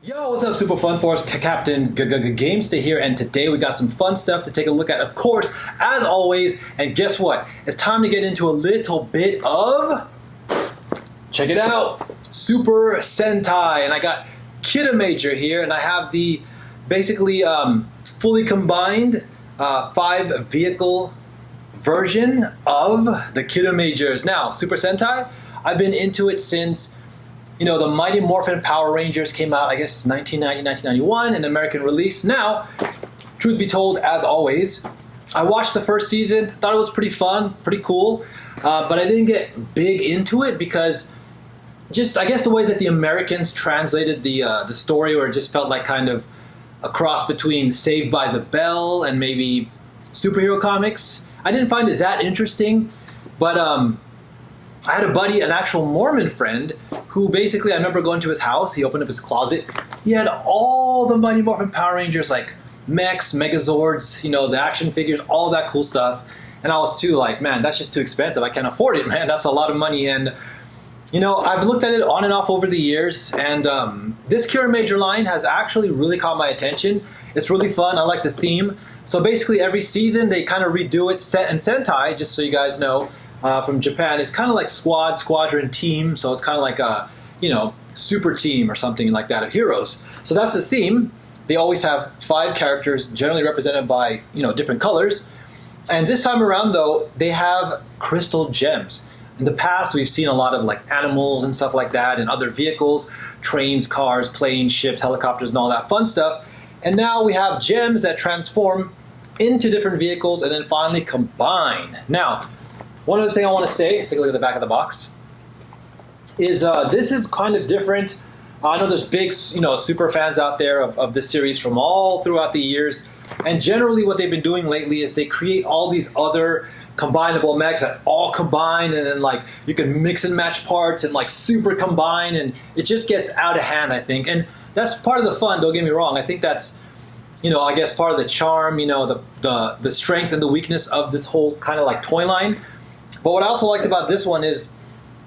Yo, what's up, Super Fun Force? Captain GameStay here, and today we got some fun stuff to take a look at, of course, as always. And guess what? It's time to get into a little bit of, check it out, Super Sentai. And I got Kiramager here, and I have the basically fully combined 5-vehicle version of the Kiramagers. Now, Super Sentai, I've been into it since, you know, the Mighty Morphin Power Rangers came out, I guess, 1990, 1991, an American release. Now, truth be told, as always, I watched the first season, thought it was pretty fun, pretty cool, but I didn't get big into it because just, I guess, the way that the Americans translated the story, where it just felt like kind of a cross between Saved by the Bell and maybe superhero comics. I didn't find it that interesting, but I had a buddy, an actual Mormon friend, who basically, I remember going to his house, he opened up his closet, he had all the Mighty Morphin Power Rangers, like mechs, Megazords, you know, the action figures, all that cool stuff. And I was too like, man, that's just too expensive, I can't afford it, man, that's a lot of money. And, you know, I've looked at it on and off over the years, and this Kiramager line has actually really caught my attention. It's really fun, I like the theme. So basically every season they kind of redo it, and Sentai, just so you guys know, from Japan, it's kind of like squad, squadron, team, so it's kind of like a, you know, super team or something like that of heroes. So that's the theme. They always have 5 characters, generally represented by, you know, different colors. And this time around, though, they have crystal gems. In the past, we've seen a lot of like animals and stuff like that, and other vehicles, trains, cars, planes, ships, helicopters, and all that fun stuff. And now we have gems that transform into different vehicles and then finally combine. Now, one other thing I want to say, take a look at the back of the box, is this is kind of different. I know there's big, you know, super fans out there of this series from all throughout the years, and generally what they've been doing lately is they create all these other combinable mechs that all combine, and then like you can mix and match parts and like super combine, and it just gets out of hand, I think. And that's part of the fun, don't get me wrong. I think that's, you know, I guess part of the charm, you know, the strength and the weakness of this whole kind of like toy line. But what I also liked about this one is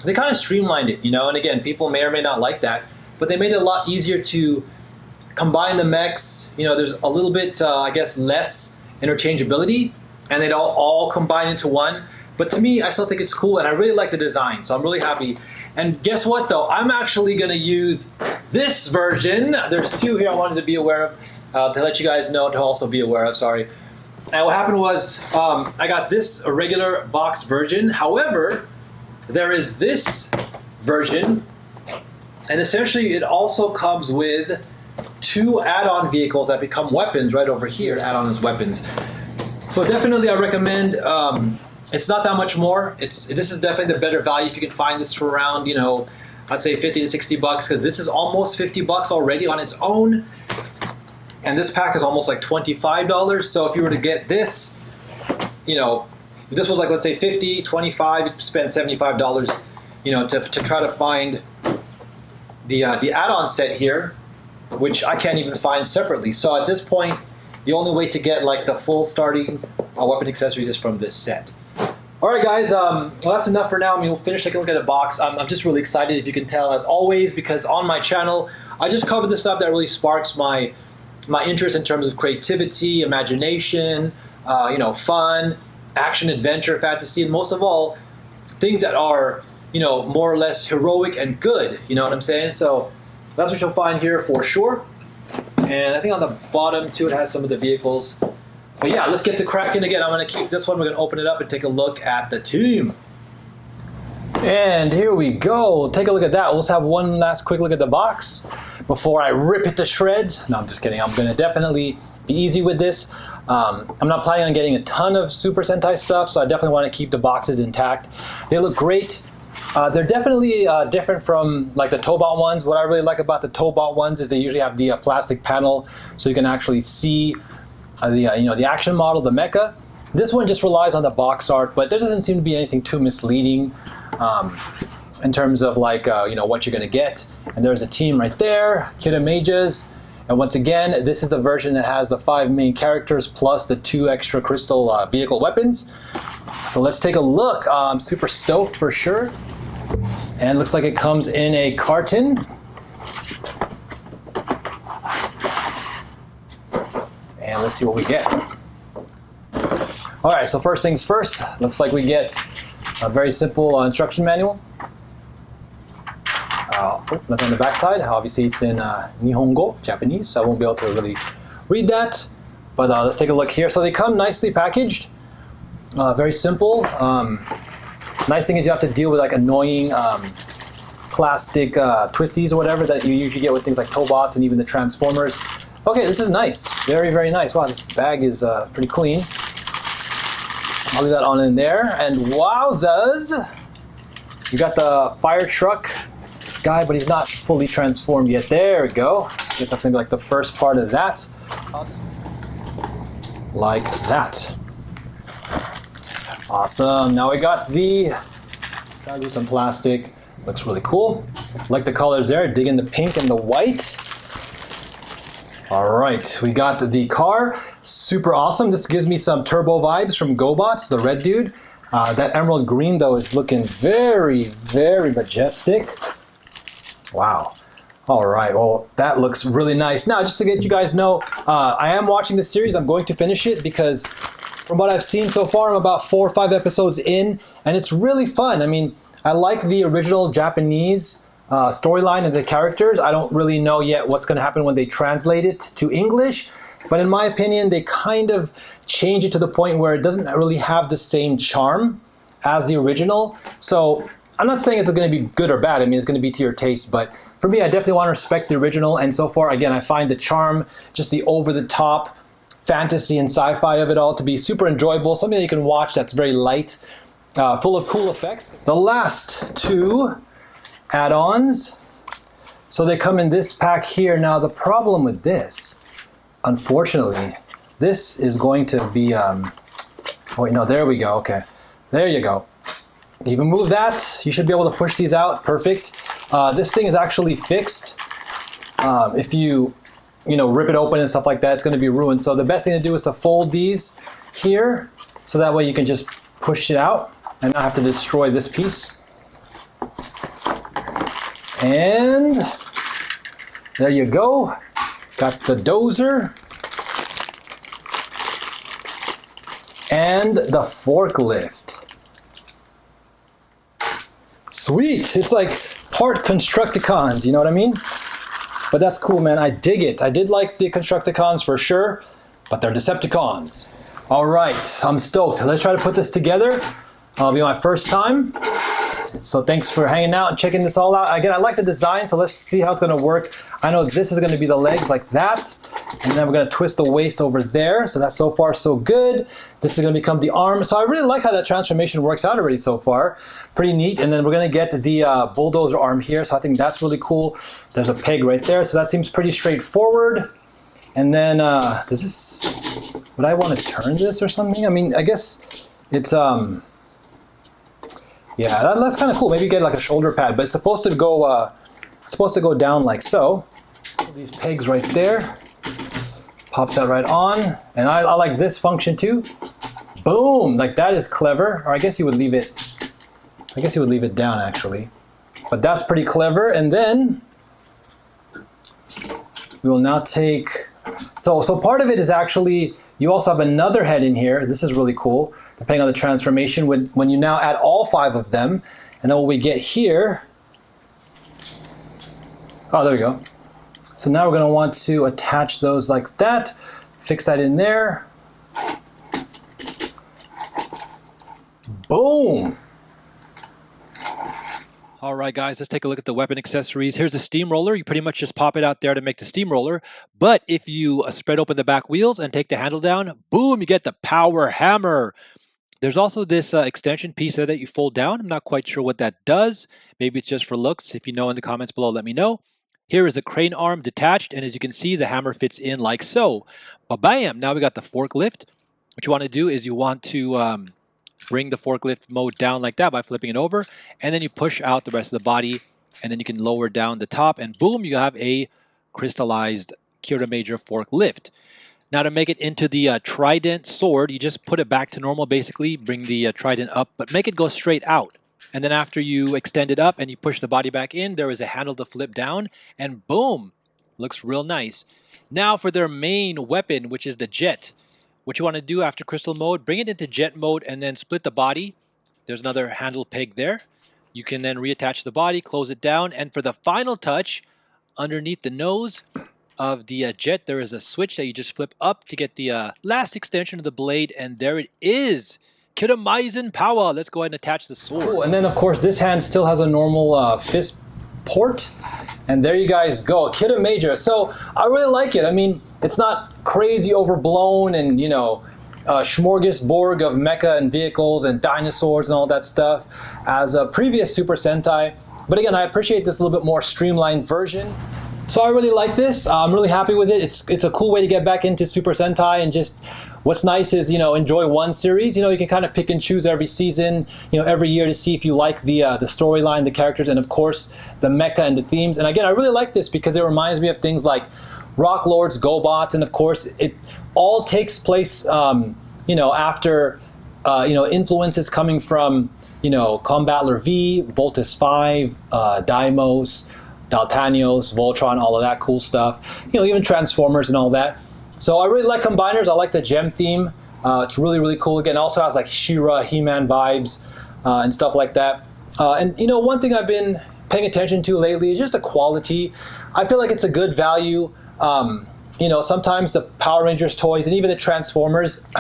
they kind of streamlined it, you know, and again, people may or may not like that, but they made it a lot easier to combine the mechs. You know, there's a little bit, I guess, less interchangeability, and they'd all combine into one. But to me, I still think it's cool, and I really like the design, so I'm really happy. And guess what, though? I'm actually going to use this version. There's 2 here I wanted to be aware of, to let you guys know, to also be aware of, sorry. And what happened was, I got this a regular box version. However, there is this version, and essentially it also comes with 2 add-on vehicles that become weapons right over here. Add-on as weapons. So definitely I recommend. It's not that much more. This is definitely the better value if you can find this for around, you know, I'd say 50 to 60 bucks, because this is almost 50 bucks already on its own. And this pack is almost like $25. So if you were to get this, you know, if this was like, let's say 50, 25, you'd spend $75, you know, to try to find the add-on set here, which I can't even find separately. So at this point, the only way to get like the full starting weapon accessories is from this set. All right, guys, well, that's enough for now. I mean, we'll finish taking a look at the box. I'm just really excited, if you can tell, as always, because on my channel, I just cover the stuff that really sparks my interest in terms of creativity, imagination, you know, fun, action, adventure, fantasy, and most of all, things that are, you know, more or less heroic and good. You know what I'm saying? So that's what you'll find here for sure. And I think on the bottom too, it has some of the vehicles. But yeah, let's get to cracking again. I'm going to keep this one. We're going to open it up and take a look at the team. And here we go. Take a look at that. Let's have one last quick look at the box before I rip it to shreds. No, I'm just kidding. I'm going to definitely be easy with this. I'm not planning on getting a ton of Super Sentai stuff, so I definitely want to keep the boxes intact. They look great. They're definitely different from like the Tobot ones. What I really like about the Tobot ones is they usually have the plastic panel, so you can actually see you know, the action model, the mecha. This one just relies on the box art, but there doesn't seem to be anything too misleading in terms of like you know, what you're going to get. And there's a team right there, Kiramagers. And once again, this is the version that has the 5 main characters plus the 2 extra crystal vehicle weapons. So let's take a look. I'm super stoked for sure. And it looks like it comes in a carton. and let's see what we get. All right, so first things first, looks like we get a very simple instruction manual. That's on the back side. Obviously, it's in Nihongo, Japanese, so I won't be able to really read that. But let's take a look here. So they come nicely packaged, very simple. Nice thing is you have to deal with like annoying plastic twisties or whatever that you usually get with things like Tobots and even the Transformers. Okay, this is nice. Very, very nice. Wow, this bag is pretty clean. I'll leave that on in there. And wowzers! You got the fire truck guy, but he's not fully transformed yet. There we go. I guess that's maybe like the first part of that. Like that. Awesome. Now we got gotta do some plastic. Looks really cool. Like the colors there. Dig in the pink and the white. All right, we got the car. Super awesome. This gives me some turbo vibes from GoBots, the red dude. That emerald green though is looking very, very majestic. Wow. All right, well, that looks really nice. Now, just to get you guys know, I am watching this series. I'm going to finish it because from what I've seen so far, I'm about 4 or 5 episodes in, and it's really fun. I mean, I like the original Japanese storyline and the characters. I don't really know yet what's going to happen when they translate it to English, but in my opinion, they kind of change it to the point where it doesn't really have the same charm as the original. So I'm not saying it's going to be good or bad. I mean, it's going to be to your taste, but for me, I definitely want to respect the original. And so far, again, I find the charm, just the over-the-top fantasy and sci-fi of it all to be super enjoyable. Something that you can watch that's very light, full of cool effects. The last 2 add-ons. So they come in this pack here. Now, the problem with this, unfortunately, this is going to be, oh wait, no, there we go. Okay, there you go. You can move that. You should be able to push these out. Perfect. This thing is actually fixed. If you rip it open and stuff like that, it's going to be ruined. So the best thing to do is to fold these here, so that way you can just push it out and not have to destroy this piece. And there you go. Got the dozer and the forklift. Sweet. It's like part Constructicons, you know what I mean? But that's cool, man. I dig it. I did like the Constructicons for sure, but they're Decepticons. All right, I'm stoked. Let's try to put this together. It'll be my first time. So thanks for hanging out and checking this all out. Again, I like the design, so let's see how it's going to work. I know this is going to be the legs like that, and then we're going to twist the waist over there. So that's so far so good. This is going to become the arm. So I really like how that transformation works out already so far. Pretty neat. And then we're going to get the bulldozer arm here. So I think that's really cool. There's a peg right there. So that seems pretty straightforward. And then would I want to turn this or something? I mean, I guess it's, yeah, that's kind of cool. Maybe get like a shoulder pad, but it's supposed to go down like so. These pegs right there. Pop that right on. And I like this function too. Boom, like that is clever. Or I guess you would leave it down actually. But that's pretty clever. And then we will now take, so part of it is actually, you also have another head in here. This is really cool, depending on the transformation, when you now add all 5 of them. And then what we get here, oh, there we go. So now we're going to want to attach those like that, fix that in there. Boom! All right, guys, let's take a look at the weapon accessories. Here's a steamroller. You pretty much just pop it out there to make the steamroller. But if you spread open the back wheels and take the handle down, boom, you get the power hammer. There's also this extension piece there that you fold down. I'm not quite sure what that does. Maybe it's just for looks. If you know in the comments below, let me know. Here is the crane arm detached, and as you can see, the hammer fits in like so. Ba-bam! Now we got the forklift. What you want to do is you want to bring the forklift mode down like that by flipping it over, and then you push out the rest of the body, and then you can lower down the top, and boom, you have a crystallized Kiramager forklift. Now to make it into the trident sword, you just put it back to normal basically, bring the trident up, but make it go straight out. And then after you extend it up and you push the body back in, there is a handle to flip down, and boom, Looks real nice. Now for their main weapon, which is the jet. What you want to do after crystal mode, bring it into jet mode and then split the body. There's another handle peg there. You can then reattach the body, close it down, and for the final touch, underneath the nose of the jet, there is a switch that you just flip up to get the last extension of the blade, and there it is. Kiramaizen power. Let's go ahead and attach the sword. Cool. And then, of course, this hand still has a normal fist port. And there you guys go, Kiramager. So I really like it. I mean, it's not crazy overblown and, you know, smorgasbord of mecha and vehicles and dinosaurs and all that stuff as a previous Super Sentai. But again, I appreciate this a little bit more streamlined version. So I really like this. I'm really happy with it. It's a cool way to get back into Super Sentai, and just what's nice is, you know, enjoy one series. You know, you can kind of pick and choose every season, you know, every year to see if you like the storyline, the characters, and of course the mecha and the themes. And again, I really like this because it reminds me of things like Rock Lords, GoBots, and of course it all takes place, you know, after you know, influences coming from, you know, Combattler V, Voltus 5, Daimos, Daltanios, Voltron, all of that cool stuff. You know, even Transformers and all that. So I really like combiners. I like the gem theme. It's really, really cool. Again, also has like She-Ra, He-Man vibes and stuff like that. And you know, one thing I've been paying attention to lately is just the quality. I feel like it's a good value. You know, sometimes the Power Rangers toys and even the Transformers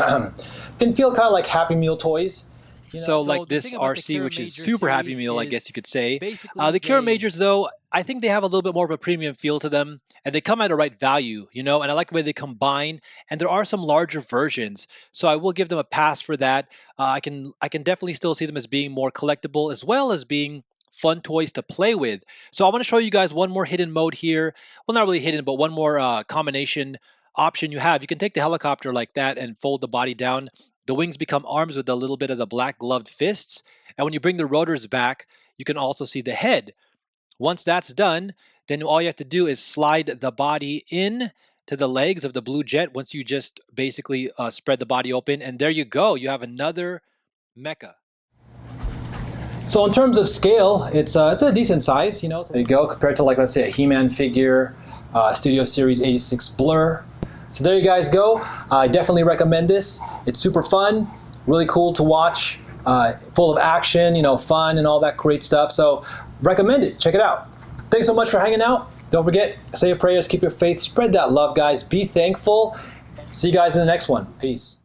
can feel kind of like Happy Meal toys. You know, so like this RC, which is super Happy Meal, I guess you could say. The Kiramagers, though, I think they have a little bit more of a premium feel to them, and they come at a right value, you know, and I like the way they combine, and there are some larger versions, so I will give them a pass for that. I can definitely still see them as being more collectible, as well as being fun toys to play with. So I want to show you guys one more hidden mode here. Well, not really hidden, but one more combination option you have. You can take the helicopter like that and fold the body down. The wings become arms with a little bit of the black gloved fists. And when you bring the rotors back, you can also see the head. Once that's done, then all you have to do is slide the body in to the legs of the blue jet once you just basically spread the body open. And there you go. You have another mecha. So in terms of scale, it's a decent size, you know. There you go, compared to like, let's say, a He-Man figure, Studio Series 86 Blur. So there you guys go. I definitely recommend this. It's super fun, really cool to watch, full of action, you know, fun and all that great stuff. So recommend it. Check it out. Thanks so much for hanging out. Don't forget, say your prayers, keep your faith, spread that love, guys. Be thankful. See you guys in the next one. Peace.